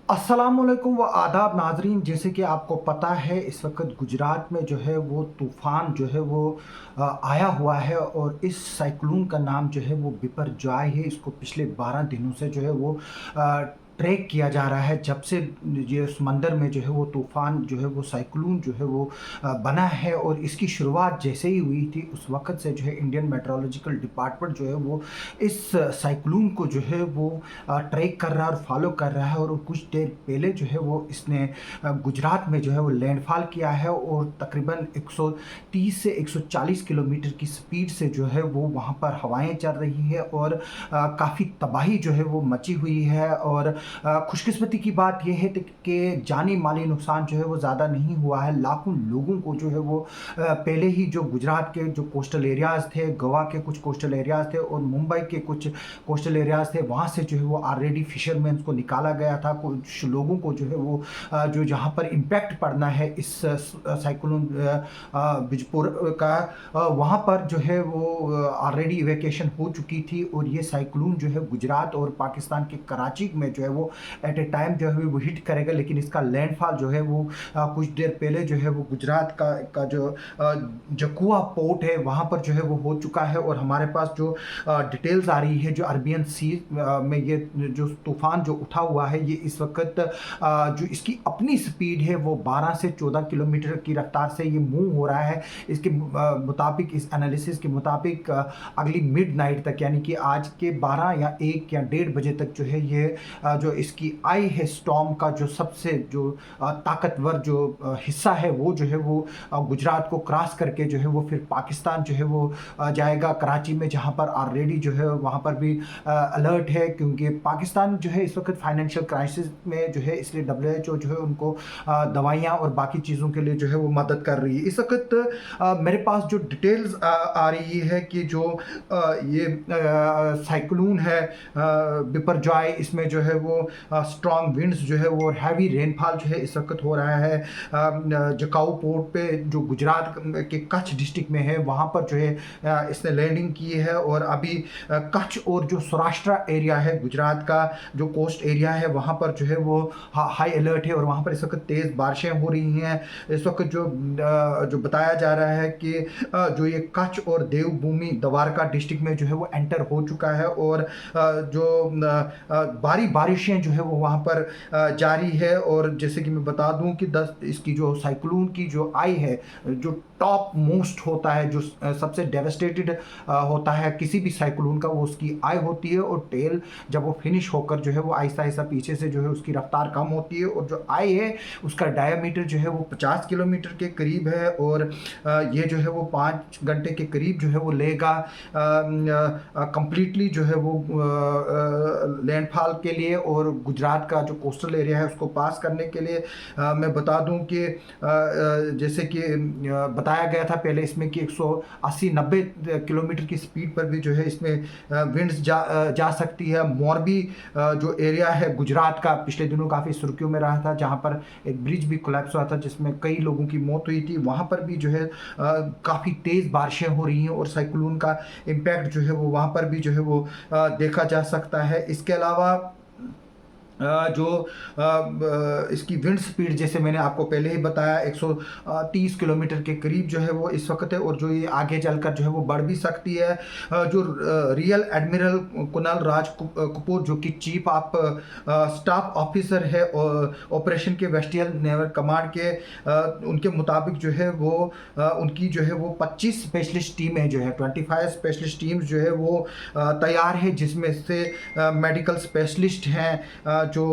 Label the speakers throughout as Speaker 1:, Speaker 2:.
Speaker 1: अस्सलामुअलैकुम व आदाब नाज़रीन। जैसे कि आपको पता है इस वक्त गुजरात में जो है वो तूफ़ान जो है वो आया हुआ है और इस साइक्लोन का नाम जो है वो बिपरजॉय है। इसको पिछले 12 दिनों से जो है वो ट्रैक किया जा रहा है। जब से ये समंदर में जो है वो तूफ़ान जो है वो साइक्लोन जो है वो बना है और इसकी शुरुआत जैसे ही हुई थी उस वक़्त से जो है इंडियन मेट्रोलॉजिकल डिपार्टमेंट जो है वो इस साइक्लोन को जो है वो ट्रैक कर रहा है और फॉलो कर रहा है। और कुछ देर पहले जो है वो इसने गुजरात में जो है वो लैंडफॉल किया है और तकरीबन 130 से 140 किलोमीटर की स्पीड से जो है वो वहाँ पर हवाएं चल रही है और काफ़ी तबाही जो है वो मची हुई है। और खुशकिस्मती की बात यह है कि जानी माली नुकसान जो है वो ज़्यादा नहीं हुआ है। लाखों लोगों को जो है वो पहले ही जो गुजरात के जो कोस्टल एरियाज़ थे, गोवा के कुछ कोस्टल एरियाज़ थे और मुंबई के कुछ कोस्टल एरियाज़ थे, वहाँ से जो है वो ऑलरेडी फिशरमैन को निकाला गया था। कुछ लोगों को जो है वो जो जहाँ पर इम्पैक्ट पड़ना है इस साइक्लोन बिजपुर का, वहाँ पर जो है वो ऑलरेडी इवैक्यूएशन हो चुकी थी। और ये साइक्लोन जो है गुजरात और पाकिस्तान के कराची में जो है वो एट ए टाइम जो है वो हिट करेगा, लेकिन इसका लैंडफॉल जो है वो कुछ देर पहले जो है वो गुजरात का जो जकुआ पोर्ट है वहाँ पर जो है वो हो चुका है। और हमारे पास जो डिटेल्स आ रही है जो अरबियन सी में ये जो तूफ़ान जो उठा हुआ है ये इस वक्त जो इसकी अपनी स्पीड है वो 12 से 14 किलोमीटर की रफ्तार से ये मूव हो रहा है। इसके मुताबिक, इस एनालिसिस के मुताबिक अगली मिड नाइट तक यानी कि आज के 12 या 1 या 1:30 बजे तक जो है ये जो इसकी आई है स्टॉर्म का जो सबसे जो ताकतवर जो हिस्सा है वो जो है वो गुजरात को क्रॉस करके जो है वो फिर पाकिस्तान जो है वो जाएगा कराची में, जहाँ पर ऑलरेडी जो है वहाँ पर भी अलर्ट है क्योंकि पाकिस्तान जो है इस वक्त फाइनेंशियल क्राइसिस में जो है, इसलिए WHO जो है उनको दवाइयाँ और बाकी चीज़ों के लिए जो है वो मदद कर रही है। इस वक्त मेरे पास जो डिटेल्स आ रही है कि जो ये साइक्लोन है बिपरजॉय, इसमें जो है वो स्ट्रॉन्ग विंड्स जो है वो हैवी रेनफॉल जो है इस वक्त हो रहा है। जकाऊ पोर्ट पे जो गुजरात के कच्छ डिस्ट्रिक्ट में है वहाँ पर जो है इसने लैंडिंग की है। और अभी कच्छ और जो सौराष्ट्र एरिया है गुजरात का जो कोस्ट एरिया है वहाँ पर जो है वो हाई अलर्ट है और वहाँ पर इस वक्त तेज़ बारिशें हो रही हैं। इस वक्त जो बताया जा रहा है कि जो ये कच्छ और देवभूमि द्वारका डिस्ट्रिक्ट में जो है वो एंटर हो चुका है और जो भारी बारिशें जो है वो वहाँ पर जारी है। और जैसे कि मैं बता दूं कि इसकी जो साइक्लोन की जो आई है, जो टॉप मोस्ट होता है, जो सबसे डेवस्टेटेड होता है किसी भी साइक्लोन का, वो उसकी आई होती है। और टेल जब वो फिनिश होकर जो है वो आहिस्ता आहिस्ता पीछे से जो है उसकी रफ्तार कम होती है और जो आई है उसका डायमीटर जो है वो 50 किलोमीटर के करीब है। और ये जो है वो 5 घंटे के करीब जो है वो लेगा कंप्लीटली जो है वो लैंडफॉल के लिए और गुजरात का जो कोस्टल एरिया है उसको पास करने के लिए। मैं बता दूं कि जैसे कि बताया गया था पहले इसमें कि 180-90 किलोमीटर की स्पीड पर भी जो है इसमें विंड्स जा सकती है। मोरबी जो एरिया है गुजरात का पिछले दिनों काफ़ी सुर्खियों में रहा था, जहां पर एक ब्रिज भी कोलैप्स हुआ था जिसमें कई लोगों की मौत हुई थी। वहां पर भी जो है काफ़ी तेज़ बारिशें हो रही हैं और साइक्लोन का इम्पैक्ट जो है वो वहाँ पर भी जो है वो देखा जा सकता है। इसके अलावा जो इसकी विंड स्पीड जैसे मैंने आपको पहले ही बताया 130 किलोमीटर के करीब जो है वो इस वक्त है और जो ये आगे चलकर जो है वो बढ़ भी सकती है। जो रियल एडमिरल कुणाल राज कपूर जो कि चीफ ऑफ स्टाफ ऑफिसर है ऑपरेशन के वेस्टर्न नेवल कमांड के, उनके मुताबिक जो है वो उनकी जो है वो 25 स्पेशलिस्ट टीमें जो है 25 स्पेशलिस्ट टीम्स जो है वो तैयार है, जिसमें से मेडिकल स्पेशलिस्ट हैं जो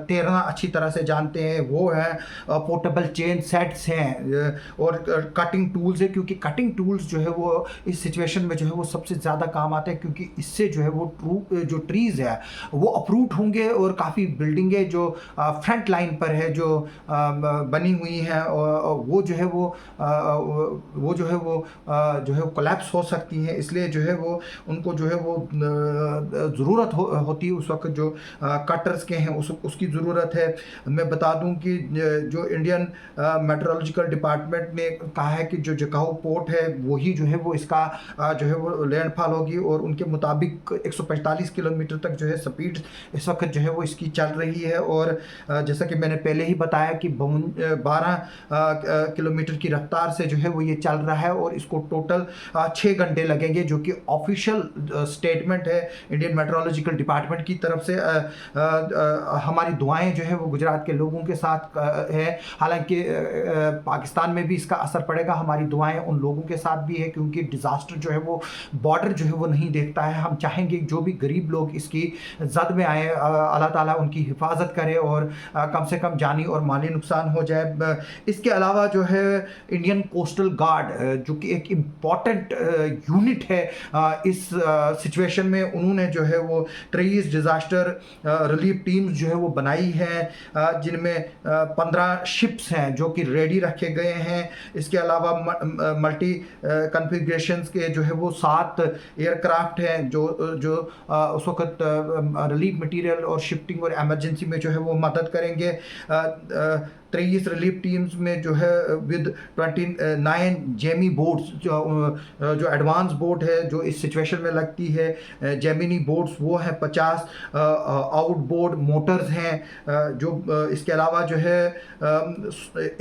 Speaker 1: तैरना अच्छी तरह से जानते हैं वो हैं, पोर्टेबल चेन सेट्स हैं और कटिंग टूल्स है, क्योंकि कटिंग टूल्स जो है वो इस सिचुएशन में जो है वो सबसे ज़्यादा काम आते हैं क्योंकि इससे जो है वो जो ट्रीज़ है वो अप्रूट होंगे और काफ़ी बिल्डिंगें जो फ्रंट लाइन पर है जो बनी हुई हैं वो जो है वो जो है कोलैप्स हो सकती हैं। इसलिए जो है वो उनको जो है वो ज़रूरत होती है उस वक्त जो कटर्स के हैं उसकी ज़रूरत है। मैं बता दूं कि जो इंडियन मेट्रोलॉजिकल डिपार्टमेंट ने कहा है कि जो जकाऊ पोर्ट है वही जो है वो इसका जो है वो लैंडफॉल होगी, और उनके मुताबिक 145 किलोमीटर तक जो है स्पीड इस वक्त जो है वो इसकी चल रही है। और जैसा कि मैंने पहले ही बताया कि 12 किलोमीटर की रफ्तार से जो है वो ये चल रहा है, और इसको टोटल 6 घंटे लगेंगे, जो कि ऑफिशियल स्टेटमेंट है इंडियन मेट्रोलॉजिकल डिपार्टमेंट की तरफ से। हमारी दुआएं जो है वो गुजरात के लोगों के साथ है। हालांकि पाकिस्तान में भी इसका असर पड़ेगा, हमारी दुआएं उन लोगों के साथ भी है, क्योंकि डिज़ास्टर जो है वो बॉर्डर जो है वो नहीं देखता है। हम चाहेंगे जो भी गरीब लोग इसकी जद में आए, अल्लाह ताला उनकी हिफाजत करे और कम से कम जानी और माली नुकसान हो जाए। इसके अलावा जो है इंडियन कोस्टल गार्ड, जो कि एक इम्पॉर्टेंट यूनिट है इस सिचुएशन में, उन्होंने जो है वो 23 डिज़ास्टर रिलीफ टीम्स जो है वो बनाई हैं, जिनमें 15 शिप्स हैं जो कि रेडी रखे गए हैं। इसके अलावा मल्टी कन्फिग्रेशंस के जो है वो 7 एयरक्राफ्ट हैं जो उस वक्त रिलीफ मटेरियल और शिफ्टिंग और इमरजेंसी में जो है वो मदद करेंगे। 23 रिलीफ टीम्स में जो है विद 29 जेमी बोट्स, जो एडवांस बोट है जो इस सिचुएशन में लगती है, जेमिनी बोट्स वो हैं 50, आउटबोर्ड मोटर्स हैं जो इसके अलावा जो है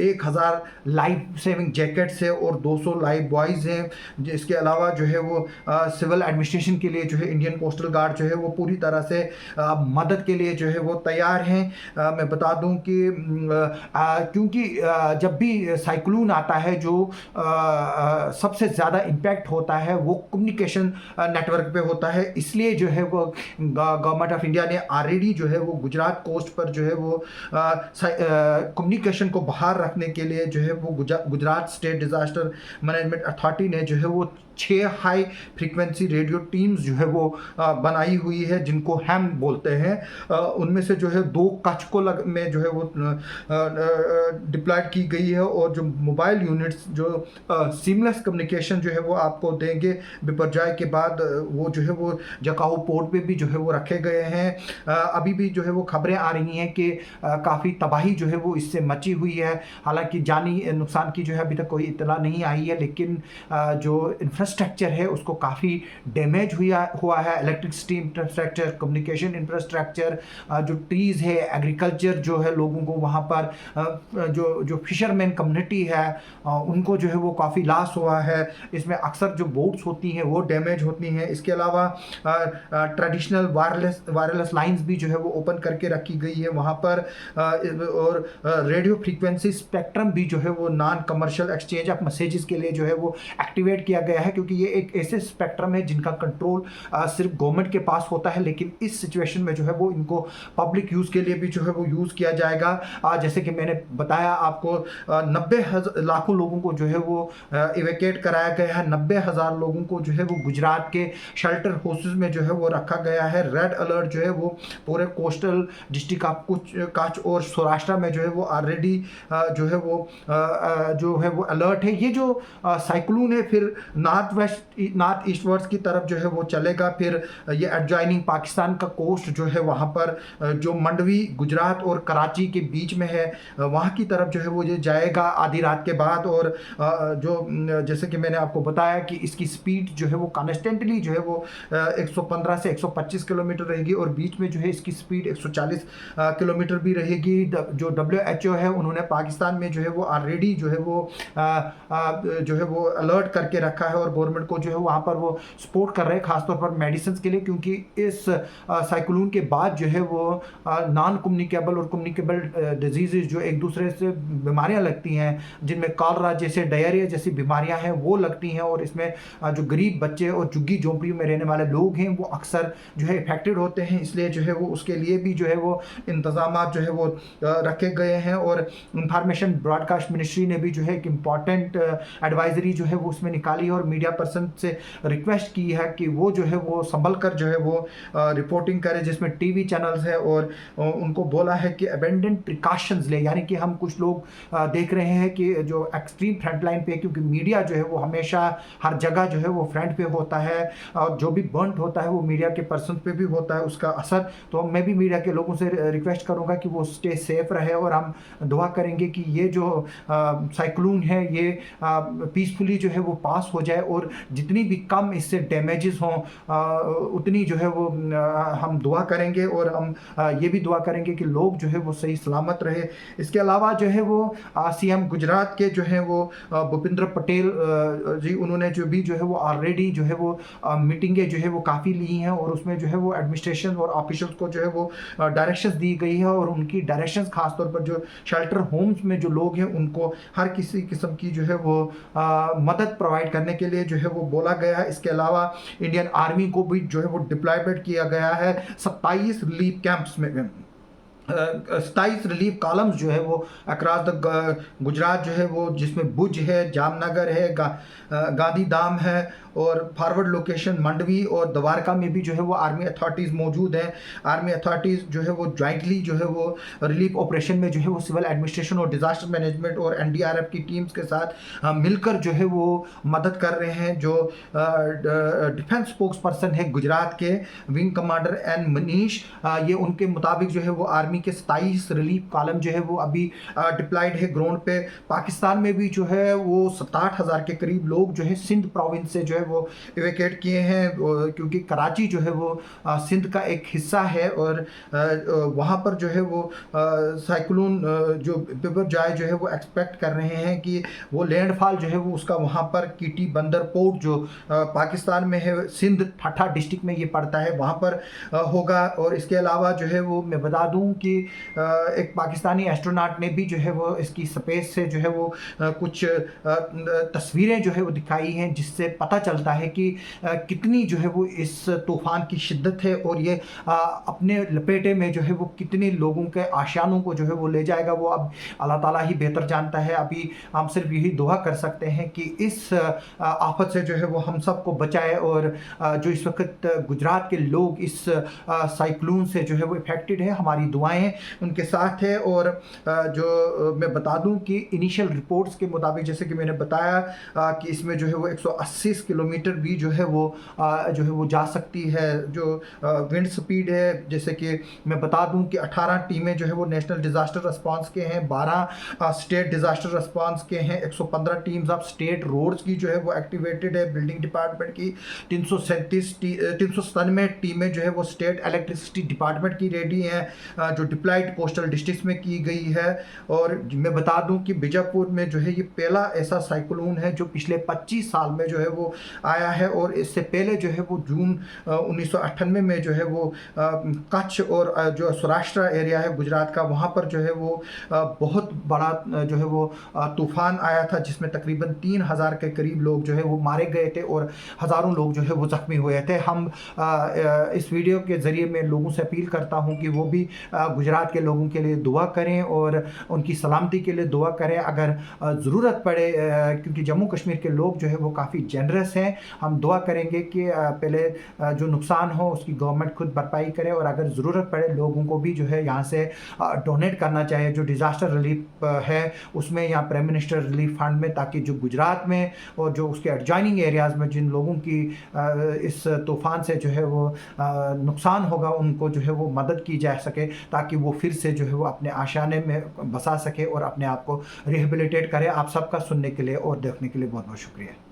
Speaker 1: 1000 लाइफ सेविंग जैकेट्स है और 200 लाइफ बॉयज़ हैं। इसके अलावा जो है वो सिविल एडमिनिस्ट्रेशन के लिए जो है इंडियन कोस्टल गार्ड जो है वो पूरी तरह से मदद के लिए जो है वो तैयार हैं। मैं बता दूं कि क्योंकि जब भी साइक्लोन आता है जो सबसे ज़्यादा इम्पैक्ट होता है वो कम्युनिकेशन नेटवर्क पे होता है, इसलिए जो है वो गवर्नमेंट ऑफ इंडिया ने ऑलरेडी जो है वो गुजरात कोस्ट पर जो है वो कम्युनिकेशन को बहाल रखने के लिए जो है वो Gujarat state disaster management authority ने जो है वो 6 हाई फ्रीक्वेंसी रेडियो टीम्स जो है वो बनाई हुई है, जिनको हम बोलते हैं। उनमें से जो है 2 कच्छ को में जो है वो डिप्लॉयड की गई है, और जो मोबाइल यूनिट्स जो सीमलेस कम्युनिकेशन जो है वो आपको देंगे बिपरजॉय के बाद, वो जो है वो जकाऊ पोर्ट पे भी जो है वो रखे गए हैं। अभी भी जो है वो खबरें आ रही हैं कि काफ़ी तबाही जो है वो इससे मची हुई है। हालांकि जानी नुकसान की जो है अभी तक कोई इतला नहीं आई है, लेकिन जो इंफ्रास्ट्रक्चर है उसको काफ़ी डैमेज हुआ है। इलेक्ट्रिसिटी इंफ्रास्ट्रक्चर, कम्युनिकेशन इंफ्रास्ट्रक्चर, जो ट्रीज़ है, एग्रीकल्चर जो है, लोगों को वहाँ पर जो फिशरमैन कम्युनिटी है उनको जो है वो काफ़ी लॉस हुआ है। इसमें अक्सर जो बोट्स होती हैं वो डैमेज होती हैं। इसके अलावा ट्रेडिशनल वायरलेस लाइंस भी जो है वो ओपन करके रखी गई है वहाँ पर, और रेडियो फ्रीक्वेंसी स्पेक्ट्रम भी जो है वो non commercial exchange of messages के लिए जो है वो एक्टिवेट किया गया है, क्योंकि ये एक ऐसे स्पेक्ट्रम है जिनका कंट्रोल सिर्फ गवर्नमेंट के पास होता है। लेकिन इस सिचुएशन में जो है वो इनको पब्लिक यूज़ के लिए भी जो है वो यूज़ किया जाएगा। जैसे कि मैंने बताया आपको 90 लाखों लोगों को जो है वो इवैक्यूएट कराया गया है। 90,000 लोगों को जो है वो गुजरात के शेल्टर हाउसेस में जो है वो रखा गया है। रेड अलर्ट जो है वो पूरे कोस्टल डिस्ट्रिक्ट ऑफ कच्छ और सौराष्ट्र में जो है वो ऑलरेडी जो है वो अलर्ट है। ये जो साइक्लोन है फिर नॉर्थ ईस्टवर्ड्स की तरफ जो है वो चलेगा, फिर ये एडजॉइनिंग पाकिस्तान का कोस्ट जो है वहाँ पर जो मंडवी गुजरात और कराची के बीच में है वहाँ की तरफ जो है वो ये जाएगा आधी रात के बाद। और जो जैसे कि मैंने आपको बताया कि इसकी स्पीड जो है वो कॉन्स्टेंटली जो है वो 115 से 125 किलोमीटर रहेगी, और बीच में जो है इसकी स्पीड 140 किलोमीटर भी रहेगी। जो WHO है उन्होंने पाकिस्तान में जो है वो ऑलरेडी जो है वो अलर्ट करके रखा है, और गवर्नमेंट को जो है वहाँ पर वो सपोर्ट कर रहे हैं खासतौर पर मेडिसिन के लिए, क्योंकि इस साइक्लोन के बाद जो है वो नॉन कम्युनिकेबल और कम्युनिकेबल डिजीज़ जो एक दूसरे से बीमारियाँ लगती हैं, जिनमें कॉलरा जैसे डायरिया जैसी बीमारियाँ हैं वो लगती हैं, और इसमें जो गरीब बच्चे और झुग्गी झोंपड़ियों में रहने वाले लोग हैं वो अक्सर जो है इफेक्टेड होते हैं। इसलिए जो है वो उसके लिए भी जो है वो इंतजाम जो है वो रखे गए हैं। और इंफॉर्मेशन ब्रॉडकास्ट मिनिस्ट्री ने भी जो है एक इम्पॉर्टेंट एडवाइजरी जो है वो उसमें निकाली है, और मीडिया पर्सन से रिक्वेस्ट की है कि वो जो है वो संभल कर जो है वो रिपोर्टिंग करें, जिसमें टीवी चैनल्स है, और उनको बोला है कि अबेंडेंट प्रिकॉशंस ले। यानी कि हम कुछ लोग देख रहे हैं कि जो एक्सट्रीम फ्रंट लाइन पे, क्योंकि मीडिया जो है वो हमेशा हर जगह जो है वो फ्रंट पे होता है, और जो भी बर्न होता है वो मीडिया के पर्सन पे भी होता है उसका असर। तो मैं भी मीडिया के लोगों से रिक्वेस्ट करूंगा कि वो स्टे सेफ रहे, और हम दुआ करेंगे कि ये जो साइक्लोन है ये पीसफुली जो है वो पास हो जाए, और जितनी भी कम इससे डैमेजेस हों उतनी जो है वो हम दुआ करेंगे, और हम ये भी दुआ करेंगे कि लोग जो है वो सही सलामत रहे। इसके अलावा जो है वो सीएम गुजरात के जो है वो भूपेंद्र पटेल जी, उन्होंने जो है वो ऑलरेडी जो है वो मीटिंगें जो है वो काफ़ी ली हैं, और उसमें जो है वो एडमिनिस्ट्रेशन और ऑफिशियल्स को जो है वो डायरेक्शंस दी गई है, और उनकी डायरेक्शंस खासतौर पर जो शेल्टर होम्स में जो लोग हैं उनको हर किसी किस्म की जो है वो मदद प्रोवाइड करने के लिए जो है वो बोला गया है। इसके अलावा इंडियन आर्मी को भी जो है वो डिप्लॉयमेंट किया गया है 27 रिलीफ कैंप्स में, 27 रिलीफ कॉलम्स जो है वो अक्रॉस द गुजरात जो है वो, जिसमें भुज है, जामनगर है, गांधीधाम है, और फॉरवर्ड लोकेशन मंडवी और द्वारका में भी जो है वो आर्मी अथॉरिटीज़ मौजूद हैं। आर्मी अथॉरिटीज़ जो है वो ज्वाइंटली जो है वो रिलीफ ऑपरेशन में जो है वो सिविल एडमिनिस्ट्रेशन और डिजास्टर मैनेजमेंट और एनडीआरएफ की टीम्स के साथ मिलकर जो है वो मदद कर रहे हैं। जो डिफेंस स्पोक्स पर्सन है गुजरात के विंग कमांडर एन मनीष, ये उनके मुताबिक जो है वो आर्मी के 27 रिलीफ कॉलम जो है वो अभी डिप्लॉयड है ग्राउंड पे। पाकिस्तान में भी जो है वो 67,000 के करीब लोग जो है सिंध प्रोविंस से जो है वो इवेकेट किए हैं, क्योंकि कराची जो है वो सिंध का एक हिस्सा है, और वहाँ पर जो है वो साइक्लोन जो बिपरजॉय जो है वो एक्सपेक्ट कर रहे हैं कि वो लैंडफॉल जो है वो उसका वहाँ पर कीटी बंदर पोर्ट जो पाकिस्तान में है, सिंध ठाठा डिस्ट्रिक्ट में ये पड़ता है, वहाँ पर होगा। और इसके अलावा जो है वो मैं बता दूँ कि एक पाकिस्तानी एस्ट्रोनॉट ने भी जो है वो इसकी स्पेस से जो है वो कुछ तस्वीरें जो है वो दिखाई हैं, जिससे पता चलता है कि कितनी जो है वो इस तूफान की शिद्दत है, और ये अपने लपेटे में जो है वो कितने लोगों के आशियानों को जो है वो ले जाएगा, वो अब अल्लाह ताला ही बेहतर जानता है। अभी हम सिर्फ यही दुआ कर सकते हैं कि इस आफत से जो है वो हम सबको बचाए, और जो इस वक्त गुजरात के लोग इस साइक्लोन से जो है वो इफेक्टेड है, हमारी दुआएं उनके साथ है। और जो मैं बता दूं कि इनिशियल रिपोर्ट्स के मुताबिक, जैसे कि मैंने बताया कि इसमें जो है वो 180 किलोमीटर भी जो है वो जा सकती है जो विंड स्पीड है। जैसे कि मैं बता दूं कि 18 टीमें जो है वो नेशनल डिज़ास्टर रिस्पांस के हैं, 12 स्टेट डिज़ास्टर रिस्पांस के हैं, 115 टीम्स ऑफ स्टेट रोड्स की जो है वो एक्टिवेटेड है, बिल्डिंग डिपार्टमेंट की 397 टीमें जो है वो स्टेट इलेक्ट्रिसिटी डिपार्टमेंट की रेडी हैं, जो डिप्लॉयड कोस्टल डिस्ट्रिक्ट्स में की गई है। और मैं बता दूं कि बीजापुर में जो है ये पहला ऐसा साइक्लोन है जो पिछले 25 साल में जो है वो आया है, और इससे पहले जो है वो जून 1998 में जो है वो कच्छ और जो सौराष्ट्र एरिया है गुजरात का, वहाँ पर जो है वो बहुत बड़ा जो है वो तूफान आया था, जिसमें तकरीबन 3,000 के करीब लोग जो है वो मारे गए थे, और हज़ारों लोग जो है वो ज़ख्मी हुए थे। हम इस वीडियो के ज़रिए मैं लोगों से अपील करता हूँ कि वो भी गुजरात के लोगों के लिए दुआ करें और उनकी सलामती के लिए दुआ करें। अगर ज़रूरत पड़े, क्योंकि जम्मू कश्मीर के लोग जो है वो काफ़ी जनरस हैं, हम दुआ करेंगे कि पहले जो नुकसान हो उसकी गवर्नमेंट खुद भरपाई करे, और अगर ज़रूरत पड़े लोगों को भी जो है यहाँ से डोनेट करना चाहिए जो डिज़ास्टर रिलीफ है उसमें, या प्राइम मिनिस्टर रिलीफ फंड में, ताकि जो गुजरात में और जो उसके एडजॉइनिंग एरियाज़ में जिन लोगों की इस तूफ़ान से जो है वो नुकसान होगा उनको जो है वो मदद की जा सके, ताकि वो फिर से जो है वो अपने आशियाने में बसा सके और अपने आप को रिहेबिलिटेट करे। आप सबका सुनने के लिए और देखने के लिए बहुत बहुत शुक्रिया।